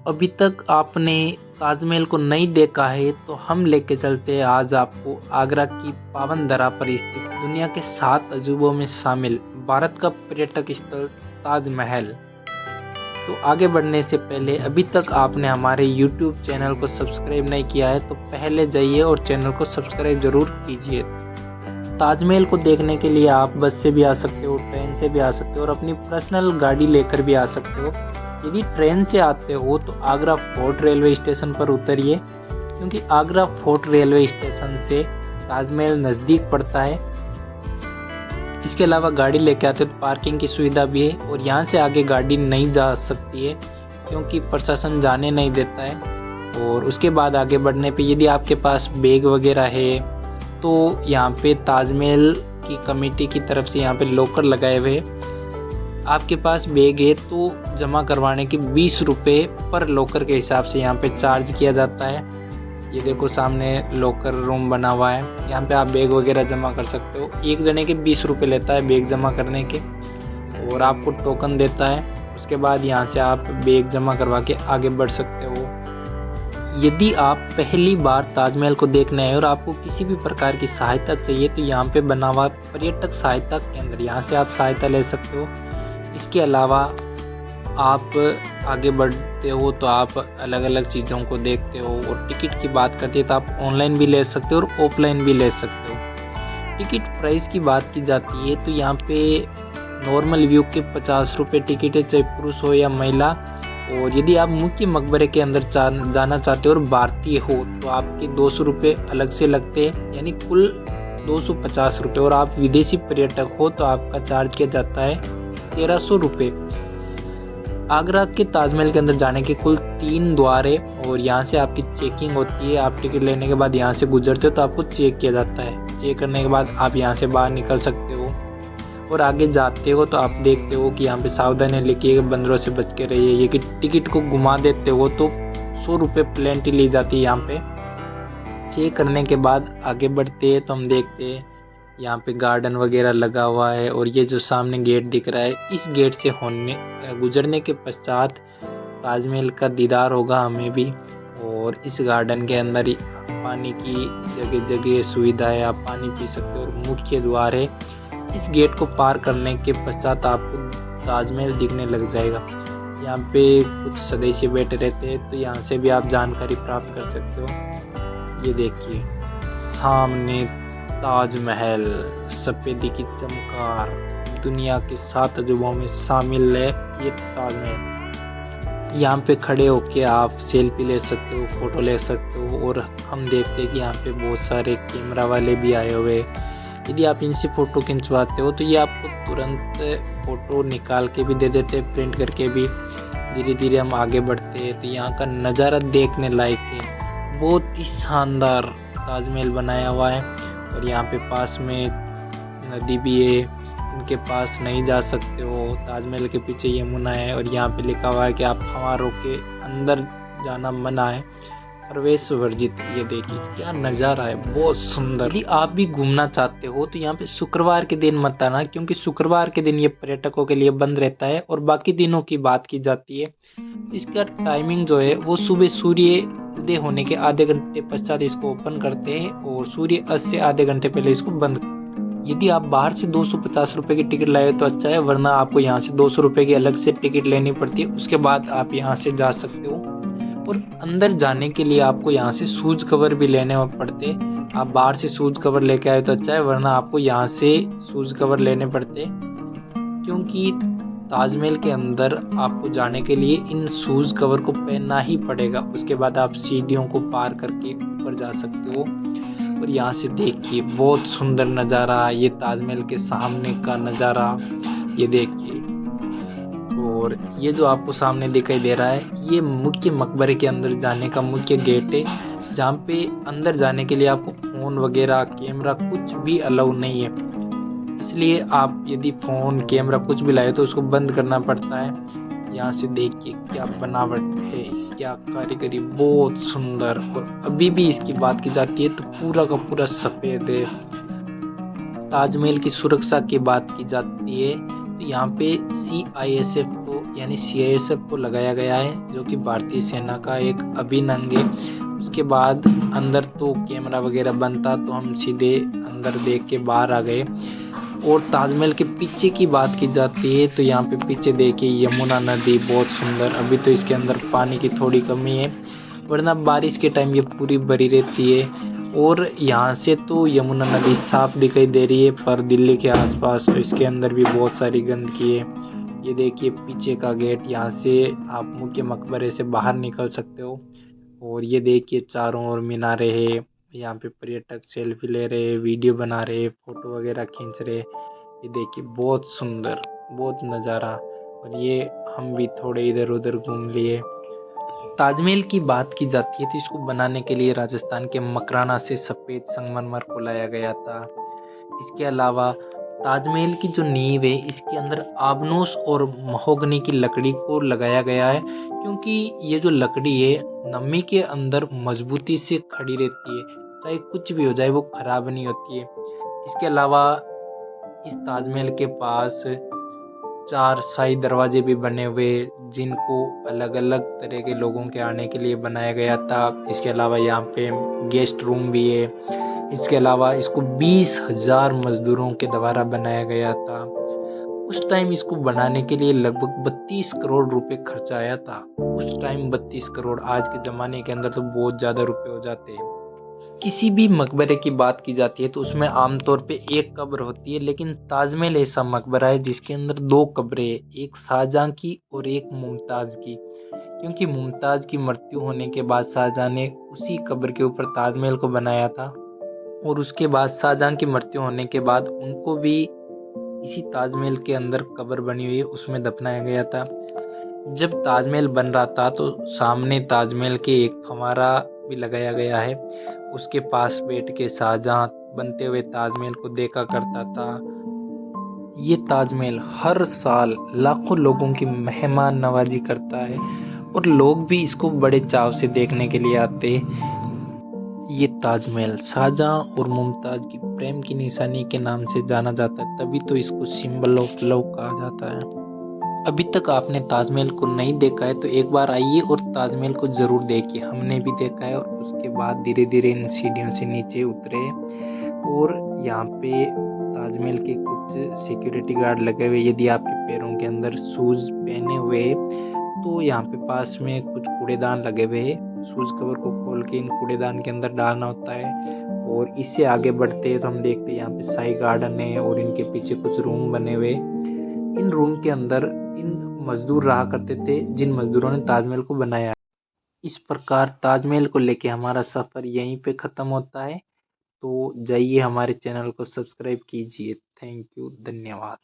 अभी तक आपने ताजमहल को नहीं देखा है तो हम लेके चलते हैं आज आपको आगरा की पावन धरा पर स्थित दुनिया के 7 अजूबों में शामिल भारत का पर्यटक स्थल ताजमहल। तो आगे बढ़ने से पहले अभी तक आपने हमारे YouTube चैनल को सब्सक्राइब नहीं किया है तो पहले जाइए और चैनल को सब्सक्राइब जरूर कीजिए। ताजमहल को देखने के लिए आप बस से भी आ सकते हो, ट्रेन से भी आ सकते हो और अपनी पर्सनल गाड़ी लेकर भी आ सकते हो। यदि ट्रेन से आते हो तो आगरा फोर्ट रेलवे स्टेशन पर उतरिए, क्योंकि आगरा फोर्ट रेलवे स्टेशन से ताजमहल नज़दीक पड़ता है। इसके अलावा गाड़ी लेके आते हो तो पार्किंग की सुविधा भी है और यहाँ से आगे गाड़ी नहीं जा सकती है क्योंकि प्रशासन जाने नहीं देता है। और उसके बाद आगे बढ़ने पे यदि आपके पास बैग वगैरह है तो यहाँ पे ताजमहल की कमेटी की तरफ से यहाँ पे लॉकर लगाए हुए, आपके पास बैग है तो जमा करवाने के 20 रुपये पर लॉकर के हिसाब से यहाँ पे चार्ज किया जाता है। ये देखो सामने लॉकर रूम बना हुआ है, यहाँ पे आप बैग वगैरह जमा कर सकते हो। एक जने के 20 रुपये लेता है बैग जमा करने के और आपको टोकन देता है। उसके बाद यहाँ से आप बैग जमा करवा के आगे बढ़ सकते हो। यदि आप पहली बार ताजमहल को देखने आए और आपको किसी भी प्रकार की सहायता चाहिए तो यहाँ पे बना हुआ पर्यटक सहायता केंद्र, यहाँ से आप सहायता ले सकते हो। इसके अलावा आप आगे बढ़ते हो तो आप अलग अलग चीज़ों को देखते हो। और टिकट की बात करते हैं तो आप ऑनलाइन भी ले सकते हो और ऑफलाइन भी ले सकते हो। टिकट प्राइस की बात की जाती है तो यहाँ पे नॉर्मल व्यू के 50 रुपये टिकट है, चाहे पुरुष हो या महिला। और यदि आप मुख्य मकबरे के अंदर जाना चाहते हो और भारतीय हो तो आपके 200 रुपये अलग से लगते हैं, यानी कुल 250 रुपये। और आप विदेशी पर्यटक हो तो आपका चार्ज किया जाता है 1300 रुपये। आगरा के ताजमहल के अंदर जाने के कुल 3 द्वार है और यहाँ से आपकी चेकिंग होती है। आप टिकट लेने के बाद यहाँ से गुजरते हो तो आपको चेक किया जाता है। चेक करने के बाद आप यहाँ से बाहर निकल सकते हो और आगे जाते हो तो आप देखते हो कि यहाँ पे सावधानी लिखी बंदरों से बच के रहिए। ये कि टिकट को घुमा देते हो तो 100 रुपये प्लेंटी ली जाती है। यहाँ पे चेक करने के बाद आगे बढ़ते हैं तो हम देखते हैं यहाँ पे गार्डन वगैरह लगा हुआ है। और ये जो सामने गेट दिख रहा है, इस गेट से गुजरने के पश्चात ताजमहल का दीदार होगा हमें भी। और इस गार्डन के अंदर पानी की जगह जगह सुविधा है, आप पानी पी सकते हो और मुख्य द्वार है। इस गेट को पार करने के पश्चात आपको ताजमहल दिखने लग जाएगा। यहाँ पे कुछ सदस्य बैठे रहते हैं तो यहाँ से भी आप जानकारी प्राप्त कर सकते हो। ये देखिए सामने ताजमहल, सफेदी की चमकार, दुनिया के 7 अजूबों में शामिल है ये ताजमहल। यहाँ पे खड़े होके आप सेल्फी ले सकते हो, फोटो ले सकते हो। और हम देखते हैं कि यहाँ पे बहुत सारे कैमरा वाले भी आए हुए। यदि आप इनसे फ़ोटो खिंचवाते हो तो ये आपको तुरंत फ़ोटो निकाल के भी दे देते हैं, प्रिंट करके भी। धीरे धीरे हम आगे बढ़ते हैं तो यहाँ का नज़ारा देखने लायक है। बहुत ही शानदार ताजमहल बनाया हुआ है और यहाँ पे पास में नदी भी है, इनके पास नहीं जा सकते हो। ताजमहल के पीछे यमुना है और यहाँ पे लिखा हुआ है कि आप हमारों के अंदर जाना मना है, प्रवेश वर्जित। ये देखिए क्या नज़ारा है, बहुत सुंदर। यदि आप भी घूमना चाहते हो तो यहाँ पे शुक्रवार के दिन मत आना, क्योंकि शुक्रवार के दिन ये पर्यटकों के लिए बंद रहता है। और बाकी दिनों की बात की जाती है इसका टाइमिंग जो है वो सुबह सूर्य उदय होने के आधे घंटे पश्चात इसको ओपन करते हैं और सूर्य अस्त से आधे घंटे पहले इसको बंद। यदि आप बाहर से 250 रुपये की टिकट लाए तो अच्छा है, वरना आपको यहाँ से 200 रुपये की अलग से टिकट लेनी पड़ती है। उसके बाद आप यहाँ से जा सकते हो। और अंदर जाने के लिए आपको यहाँ से शूज कवर भी लेने पड़ते। आप बाहर से शूज कवर लेके आए तो अच्छा है, वरना आपको यहाँ से शूज कवर लेने पड़ते, क्योंकि ताजमहल के अंदर आपको जाने के लिए इन शूज कवर को पहनना ही पड़ेगा। उसके बाद आप सीढ़ियों को पार करके ऊपर जा सकते हो। और यहाँ से देखिए बहुत सुंदर नज़ारा, ये ताजमहल के सामने का नज़ारा, ये देखिए। और ये जो आपको सामने दिखाई दे रहा है ये मुख्य मकबरे के अंदर जाने का मुख्य गेट है, जहाँ पे अंदर जाने के लिए आपको फ़ोन वगैरह कैमरा कुछ भी अलाउ नहीं है। इसलिए आप यदि फ़ोन कैमरा कुछ भी लाए तो उसको बंद करना पड़ता है। यहाँ से देखिए क्या बनावट है, क्या कारीगरी, बहुत सुंदर। और अभी भी इसकी बात की जाती है तो पूरा का पूरा सफ़ेद है। ताजमहल की सुरक्षा की बात की जाती है तो यहाँ पे CISF को यानी सीआईएसएफ को लगाया गया है, जो कि भारतीय सेना का एक अभिन्न अंग है। उसके बाद अंदर तो कैमरा वगैरह बंद था, तो हम सीधे अंदर देख के बाहर आ गए। और ताजमहल के पीछे की बात की जाती है तो यहाँ पे पीछे देखिए यमुना नदी, बहुत सुंदर। अभी तो इसके अंदर पानी की थोड़ी कमी है, वरना बारिश के टाइम ये पूरी भरी रहती है। और यहाँ से तो यमुना नदी साफ दिखाई दे रही है, पर दिल्ली के आसपास तो इसके अंदर भी बहुत सारी गंदगी है। ये देखिए पीछे का गेट, यहाँ से आप मुख्य मकबरे से बाहर निकल सकते हो। और ये देखिए चारों ओर मीनारे है, यहाँ पे पर्यटक सेल्फी ले रहे, वीडियो बना रहे, फोटो वगैरह खींच रहे। ये देखिए बहुत सुंदर, बहुत नज़ारा। और ये हम भी थोड़े इधर उधर घूम लिए। ताजमहल की बात की जाती है तो इसको बनाने के लिए राजस्थान के मकराना से सफ़ेद संगमरमर को लाया गया था। इसके अलावा ताजमहल की जो नींव है इसके अंदर आबनूस और महोगनी की लकड़ी को लगाया गया है, क्योंकि ये जो लकड़ी है नमी के अंदर मजबूती से खड़ी रहती है, चाहे कुछ भी हो जाए वो खराब नहीं होती है। इसके अलावा इस ताजमहल के पास 4 शाही दरवाजे भी बने हुए, जिनको अलग अलग तरह के लोगों के आने के लिए बनाया गया था। इसके अलावा यहाँ पे गेस्ट रूम भी है। इसके अलावा इसको 20,000 मजदूरों के द्वारा बनाया गया था। उस टाइम इसको बनाने के लिए लगभग 32 करोड़ रुपए खर्चा आया था। उस टाइम 32 करोड़, आज के ज़माने के अंदर तो बहुत ज़्यादा रुपए हो जाते हैं। किसी भी मकबरे की बात की जाती है तो उसमें आमतौर पे एक कब्र होती है, लेकिन ताजमहल ऐसा मकबरा है जिसके अंदर 2 कब्रें हैं, एक शाहजहां की और एक मुमताज़ की। क्योंकि मुमताज़ की मृत्यु होने के बाद शाहजहां ने उसी कब्र के ऊपर ताजमहल को बनाया था, और उसके बाद शाहजहां की मृत्यु होने के बाद उनको भी इसी ताजमहल के अंदर कब्र बनी हुई है, उसमें दफनाया गया था। जब ताजमहल बन रहा था तो सामने ताजमहल के एक फव्वारा भी लगाया गया है, उसके पास बैठ के शाहजहां बनते हुए ताजमहल को देखा करता था। ये ताजमहल हर साल लाखों लोगों की मेहमान नवाजी करता है, और लोग भी इसको बड़े चाव से देखने के लिए आते हैं। ये ताजमहल शाहजहां और मुमताज की प्रेम की निशानी के नाम से जाना जाता है, तभी तो इसको सिंबल ऑफ लव कहा जाता है। अभी तक आपने ताजमहल को नहीं देखा है तो एक बार आइए और ताजमहल को ज़रूर देखिए। हमने भी देखा है, और उसके बाद धीरे धीरे इन सीढ़ियों से नीचे उतरे, और यहाँ पे ताजमहल के कुछ सिक्योरिटी गार्ड लगे हुए। यदि आपके पैरों के अंदर शूज़ पहने हुए तो यहाँ पे पास में कुछ कूड़ेदान लगे हुए हैं, शूज़ कवर को खोल के इन कूड़ेदान के अंदर डालना होता है। और इससे आगे बढ़ते हैं तो हम देखते हैं यहाँ पे शाही गार्डन है, और इनके पीछे कुछ रूम बने हुए। इन रूम के अंदर इन मजदूर रहा करते थे जिन मजदूरों ने ताजमहल को बनाया। इस प्रकार ताजमहल को लेके हमारा सफ़र यहीं पे ख़त्म होता है। तो जाइए हमारे चैनल को सब्सक्राइब कीजिए। थैंक यू, धन्यवाद।